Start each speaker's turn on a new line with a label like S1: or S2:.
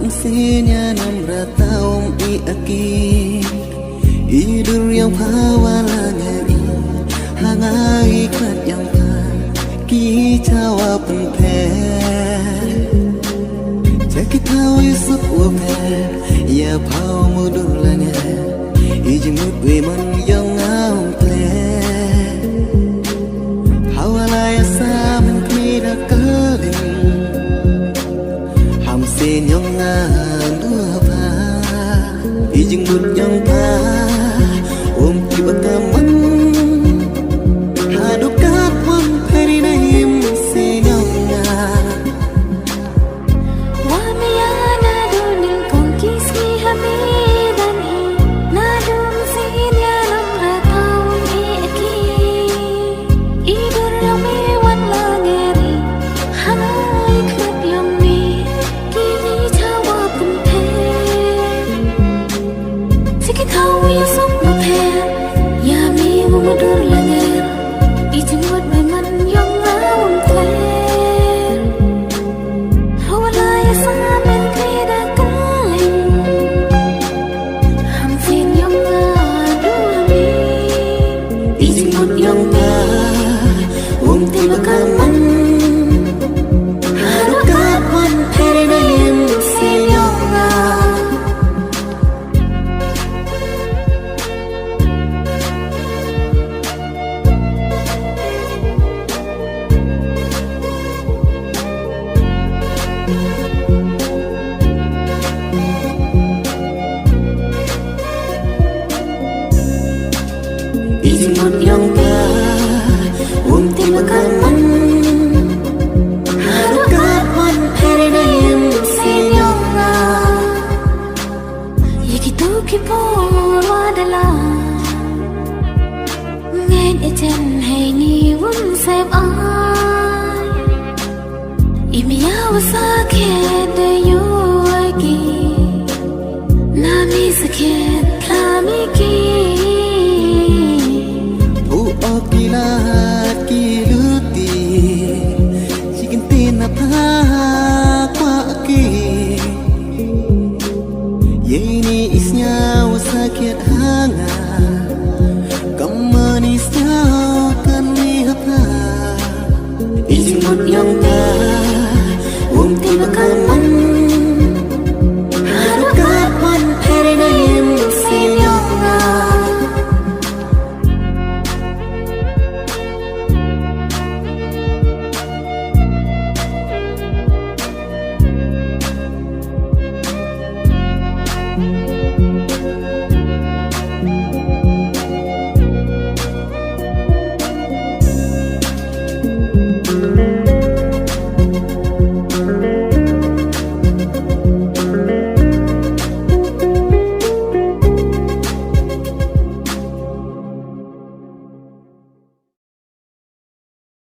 S1: Sinya namra taum I aki Idur yang pawalangani Hangai kat yang pa Ki cawa penpe Cakit tahu yusuf wape Ya pau mudur lanya Ijimut we man yang ngau ple Hawalaya sa men kira kaling Hamsin yang ngadu apa Ijing mut yang pa tiba kaman Haduk kapon peri na him sinyong nga
S2: Wamia na dunin kong kismi hamidan hi Na dum sinya nam ratawang iaki Idur yang miwan langeri Hangai kut yang mi Kini cawa pun pe Sikit hawi yusuf na pe Mudur langir Ijimut memang yang ngawang kler Hawalaya samen krida kaling Hamsin yang ngadu hami
S1: Ijimut yang pa tiba kaman Haduk kapon peri na him sinyong nga Ijimut yang pa tiba kaman Haduk kapon peri na him sinyong nga
S2: Yikitu kipor wadala Ngayon itin hay ni wun sep ay Imiyawa sakit da yuwagi Nami sakit lamiki
S1: Pilahat kiluti Sigintin na pa kwa aki Yeni isnya wasakit hanga Kamanis niya kan lihap na Ijimut yang pa tiba kaman